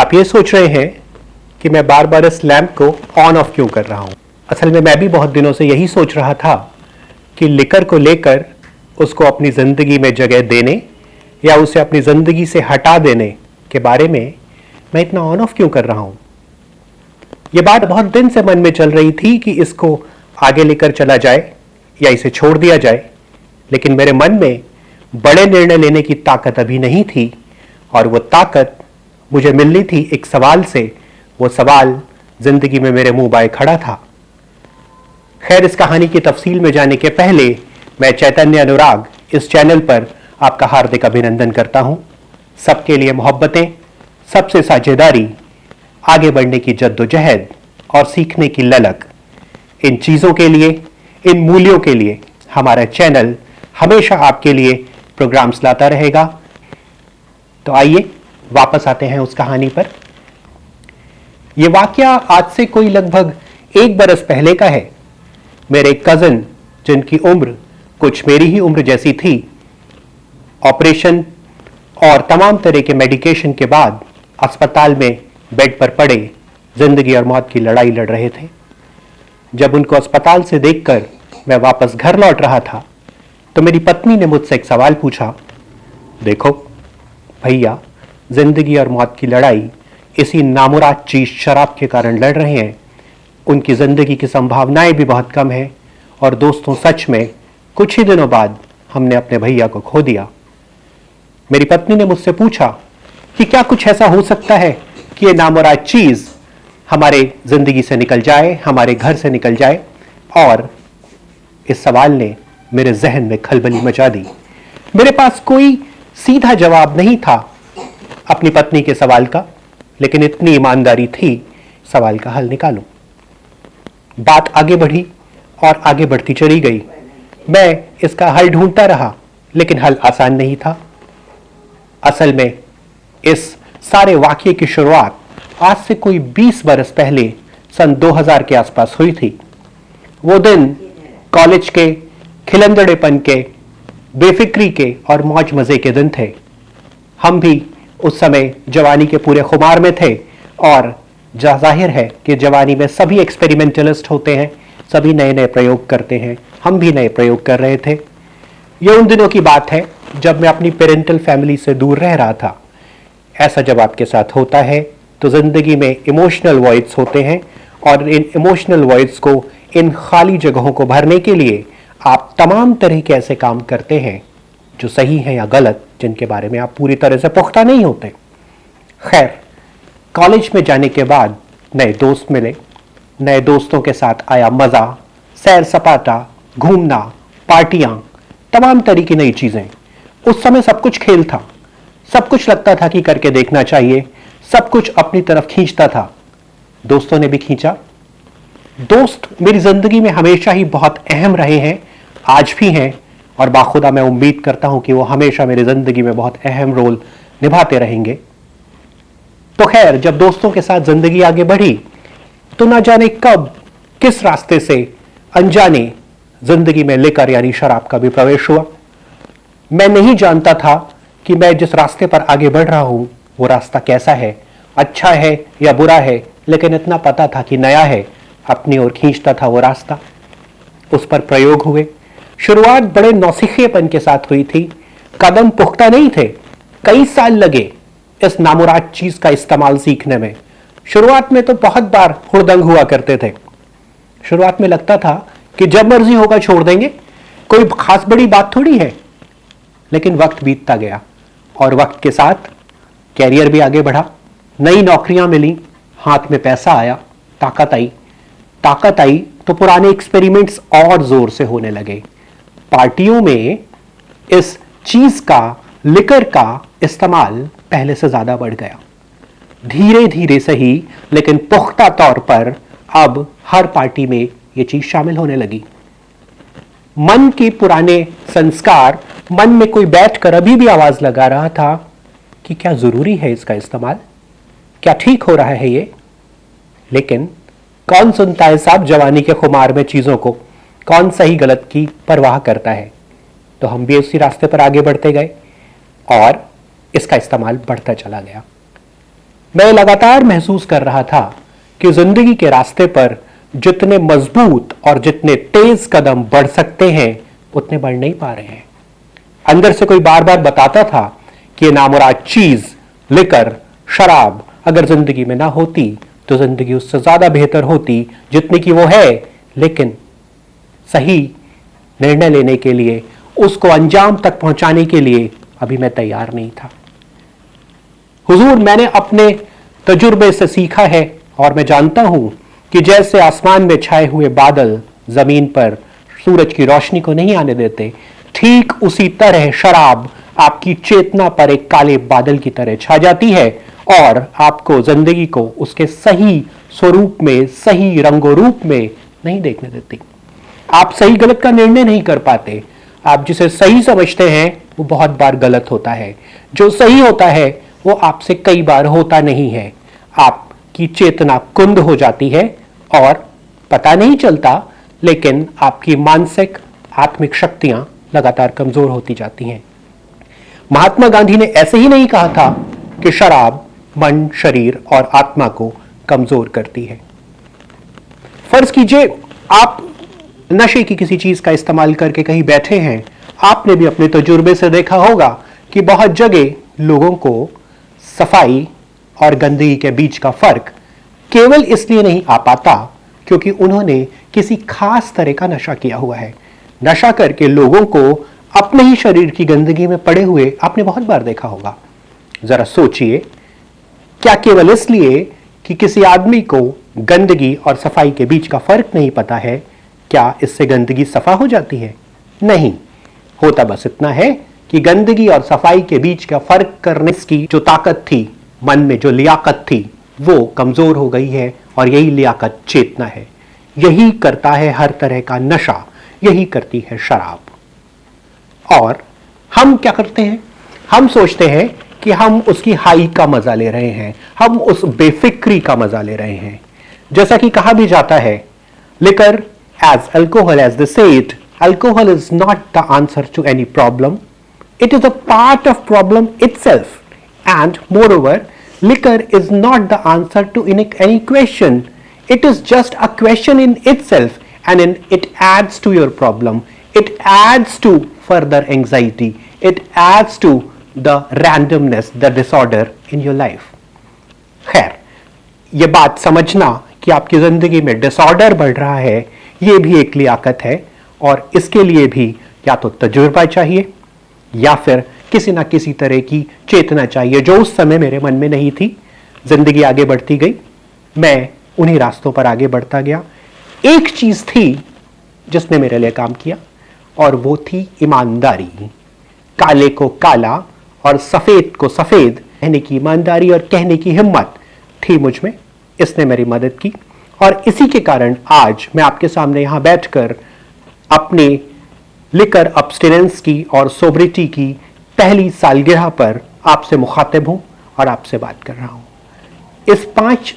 आप ये सोच रहे हैं कि मैं बार बार इस लैंप को ऑन ऑफ क्यों कर रहा हूं। असल में मैं भी बहुत दिनों से यही सोच रहा था कि लिकर को लेकर उसको अपनी जिंदगी में जगह देने या उसे अपनी जिंदगी से हटा देने के बारे में मैं इतना ऑन ऑफ क्यों कर रहा हूं। यह बात बहुत दिन से मन में चल रही थी कि इसको आगे लेकर चला जाए या इसे छोड़ दिया जाए, लेकिन मेरे मन में बड़े निर्णय लेने की ताकत अभी नहीं थी और वो ताकत मुझे मिलनी थी एक सवाल से। वो सवाल जिंदगी में मेरे मुंह बाए खड़ा था। खैर, इस कहानी की तफसील में जाने के पहले मैं चैतन्य अनुराग इस चैनल पर आपका हार्दिक अभिनंदन करता हूं। सबके लिए मोहब्बतें, सबसे साझेदारी, आगे बढ़ने की जद्दोजहद और सीखने की ललक, इन चीजों के लिए, इन मूल्यों के लिए हमारा चैनल हमेशा आपके लिए प्रोग्राम्स लाता रहेगा। तो आइए वापस आते हैं उस कहानी पर। यह वाकया आज से कोई लगभग 1 बरस पहले का है। मेरे कजिन, जिनकी उम्र कुछ मेरी ही उम्र जैसी थी, ऑपरेशन और तमाम तरह के मेडिकेशन के बाद अस्पताल में बेड पर पड़े जिंदगी और मौत की लड़ाई लड़ रहे थे। जब उनको अस्पताल से देखकर मैं वापस घर लौट रहा था तो मेरी पत्नी ने मुझसे एक सवाल पूछा। देखो भैया, जिंदगी और मौत की लड़ाई इसी नामुराद चीज शराब के कारण लड़ रहे हैं। उनकी जिंदगी की संभावनाएं भी बहुत कम है और दोस्तों, सच में कुछ ही दिनों बाद हमने अपने भैया को खो दिया। मेरी पत्नी ने मुझसे पूछा कि क्या कुछ ऐसा हो सकता है कि ये नामुराद चीज हमारे जिंदगी से निकल जाए, हमारे घर से निकल जाए। और इस सवाल ने मेरे जहन में खलबली मचा दी। मेरे पास कोई सीधा जवाब नहीं था अपनी पत्नी के सवाल का, लेकिन इतनी ईमानदारी थी सवाल का हल निकालूं। बात आगे बढ़ी और आगे बढ़ती चली गई। मैं इसका हल ढूंढता रहा, लेकिन हल आसान नहीं था। असल में इस सारे वाकये की शुरुआत आज से कोई 20 बरस पहले सन 2000 के आसपास हुई थी। वो दिन कॉलेज के खिलंदड़ेपन के, बेफिक्री के और मौज मजे के दिन थे। हम भी उस समय जवानी के पूरे खुमार में थे और जाहिर है कि जवानी में सभी एक्सपेरिमेंटलिस्ट होते हैं, सभी नए नए प्रयोग करते हैं। हम भी नए प्रयोग कर रहे थे। ये उन दिनों की बात है जब मैं अपनी पेरेंटल फैमिली से दूर रह रहा था। ऐसा जब आपके साथ होता है तो जिंदगी में इमोशनल वॉइड्स होते हैं और इन इमोशनल वॉइड्स को, इन खाली जगहों को भरने के लिए आप तमाम तरह के ऐसे काम करते हैं जो सही है या गलत, जिनके बारे में आप पूरी तरह से पुख्ता नहीं होते। खैर, कॉलेज में जाने के बाद नए दोस्त मिले। नए दोस्तों के साथ आया मजा, सैर सपाटा, घूमना, पार्टियां, तमाम तरह की नई चीजें। उस समय सब कुछ खेल था। सब कुछ लगता था कि करके देखना चाहिए। सब कुछ अपनी तरफ खींचता था। दोस्तों ने भी खींचा। दोस्त मेरी जिंदगी में हमेशा ही बहुत अहम रहे हैं, आज भी हैं, और बाखुदा मैं उम्मीद करता हूं कि वो हमेशा मेरी जिंदगी में बहुत अहम रोल निभाते रहेंगे। तो खैर, जब दोस्तों के साथ जिंदगी आगे बढ़ी तो ना जाने कब किस रास्ते से अनजाने जिंदगी में लिकर यानी शराब का भी प्रवेश हुआ। मैं नहीं जानता था कि मैं जिस रास्ते पर आगे बढ़ रहा हूं वो रास्ता कैसा है, अच्छा है या बुरा है, लेकिन इतना पता था कि नया है, अपनी ओर खींचता था वो रास्ता। उस पर प्रयोग हुए। शुरुआत बड़े नौसिखिएपन के साथ हुई थी। कदम पुख्ता नहीं थे। कई साल लगे इस नामुराद चीज का इस्तेमाल सीखने में। शुरुआत में तो बहुत बार हुड़दंग हुआ करते थे। शुरुआत में लगता था कि जब मर्जी होगा छोड़ देंगे, कोई खास बड़ी बात थोड़ी है। लेकिन वक्त बीतता गया और वक्त के साथ कैरियर भी आगे बढ़ा। नई नौकरियां मिली, हाथ में पैसा आया, ताकत आई। ताकत आई तो पुराने एक्सपेरिमेंट्स और जोर से होने लगे। पार्टियों में इस चीज का, लिकर का इस्तेमाल पहले से ज्यादा बढ़ गया। धीरे धीरे सही, लेकिन पुख्ता तौर पर अब हर पार्टी में यह चीज शामिल होने लगी। मन के पुराने संस्कार, मन में कोई बैठकर अभी भी आवाज लगा रहा था कि क्या जरूरी है इसका इस्तेमाल, क्या ठीक हो रहा है ये। लेकिन कौन सुनता है साहब जवानी के खुमार में चीजों को, कौन सही गलत की परवाह करता है। तो हम भी उसी रास्ते पर आगे बढ़ते गए और इसका इस्तेमाल बढ़ता चला गया। मैं लगातार महसूस कर रहा था कि जिंदगी के रास्ते पर जितने मजबूत और जितने तेज कदम बढ़ सकते हैं उतने बढ़ नहीं पा रहे हैं। अंदर से कोई बार बार बताता था कि ये नामुराद चीज, लिकर, शराब अगर जिंदगी में ना होती तो जिंदगी उससे ज्यादा बेहतर होती जितनी की वो है, लेकिन सही निर्णय लेने के लिए, उसको अंजाम तक पहुंचाने के लिए अभी मैं तैयार नहीं था। हुजूर, मैंने अपने तजुर्बे से सीखा है और मैं जानता हूं कि जैसे आसमान में छाए हुए बादल जमीन पर सूरज की रोशनी को नहीं आने देते, ठीक उसी तरह शराब आपकी चेतना पर एक काले बादल की तरह छा जाती है और आपको जिंदगी को उसके सही स्वरूप में, सही रंगो रूप में नहीं देखने देती। आप सही गलत का निर्णय नहीं कर पाते। आप जिसे सही समझते हैं वो बहुत बार गलत होता है, जो सही होता है वो आपसे कई बार होता नहीं है। आपकी चेतना कुंद हो जाती है और पता नहीं चलता, लेकिन आपकी मानसिक आत्मिक शक्तियां लगातार कमजोर होती जाती हैं। महात्मा गांधी ने ऐसे ही नहीं कहा था कि शराब मन, शरीर और आत्मा को कमजोर करती है। फर्ज कीजिए आप नशे की किसी चीज का इस्तेमाल करके कहीं बैठे हैं। आपने भी अपने तजुर्बे से देखा होगा कि बहुत जगह लोगों को सफाई और गंदगी के बीच का फर्क केवल इसलिए नहीं आ पाता क्योंकि उन्होंने किसी खास तरह का नशा किया हुआ है। नशा करके लोगों को अपने ही शरीर की गंदगी में पड़े हुए आपने बहुत बार देखा होगा। जरा सोचिए, क्या केवल इसलिए कि किसी आदमी को गंदगी और सफाई के बीच का फर्क नहीं पता है, क्या इससे गंदगी सफा हो जाती है? नहीं होता। बस इतना है कि गंदगी और सफाई के बीच का फर्क करने की जो ताकत थी, मन में जो लियाकत थी, वो कमजोर हो गई है और यही लियाकत चेतना है। यही करता है हर तरह का नशा, यही करती है शराब। और हम क्या करते हैं? हम सोचते हैं कि हम उसकी हाई का मजा ले रहे हैं, हम उस बेफिक्री का मजा ले रहे हैं। जैसा कि कहा भी जाता है, liquor as alcohol, as they say it, alcohol is not the answer to any problem. It is a part of problem itself. And moreover, liquor is not the answer to any question. It is just a question in itself, and it adds to your problem. It adds to further anxiety. It adds to the randomness, the disorder in your life. खैर, ये बात समझना कि आपकी जिंदगी में disorder बढ़ रहा है, ये भी एक लियाकत है और इसके लिए भी या तो तजुर्बा चाहिए या फिर किसी ना किसी तरह की चेतना चाहिए जो उस समय मेरे मन में नहीं थी। जिंदगी आगे बढ़ती गई, मैं उन्हीं रास्तों पर आगे बढ़ता गया। एक चीज थी जिसने मेरे लिए काम किया और वो थी ईमानदारी। काले को काला और सफेद को सफेद कहने की ईमानदारी और कहने की हिम्मत थी मुझ में। इसने मेरी मदद की और इसी के कारण आज मैं आपके सामने यहां बैठकर अपने लिकर अब्स्टिनेंस की और सोब्रिटी की पहली सालगिरह पर आपसे मुखातिब हूं और आपसे बात कर रहा हूं। इस 5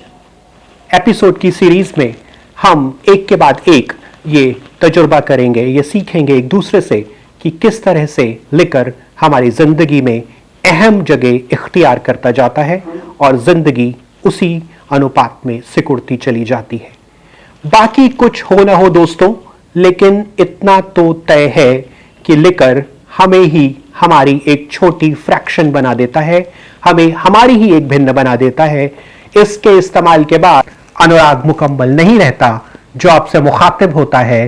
एपिसोड की सीरीज में हम एक के बाद एक ये तजुर्बा करेंगे, ये सीखेंगे एक दूसरे से कि किस तरह से लिकर हमारी जिंदगी में अहम जगह इख्तियार करता जाता है और जिंदगी उसी अनुपात में सिकुड़ती चली जाती है। बाकी कुछ हो ना हो दोस्तों, लेकिन इतना तो तय है कि लिकर हमें ही हमारी एक छोटी फ्रैक्शन बना देता है, हमें हमारी ही एक भिन्न बना देता है। इसके इस्तेमाल के बाद अनुराग मुकम्मल नहीं रहता। जो आपसे मुखातिब होता है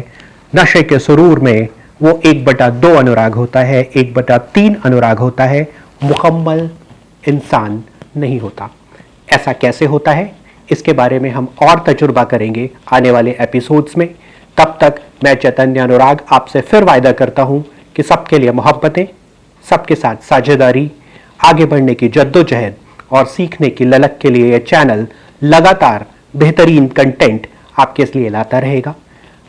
नशे के सुरूर में, वो 1/2 अनुराग होता है, 1/3 अनुराग होता है, मुकम्मल इंसान नहीं होता। ऐसा कैसे होता है, इसके बारे में हम और तजुर्बा करेंगे आने वाले एपिसोड्स में। तब तक मैं चैतन्य अनुराग आपसे फिर वायदा करता हूं कि सबके लिए मोहब्बतें, सबके साथ साझेदारी, आगे बढ़ने की जद्दोजहद और सीखने की ललक के लिए यह चैनल लगातार बेहतरीन कंटेंट आपके लिए लाता रहेगा।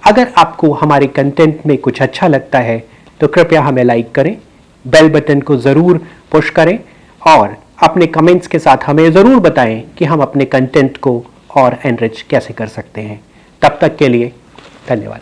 अगर आपको हमारे कंटेंट में कुछ अच्छा लगता है तो कृपया हमें लाइक करें, बेल बटन को ज़रूर पुश करें और अपने कमेंट्स के साथ हमें ज़रूर बताएं कि हम अपने कंटेंट को और एनरिच कैसे कर सकते हैं। तब तक के लिए धन्यवाद।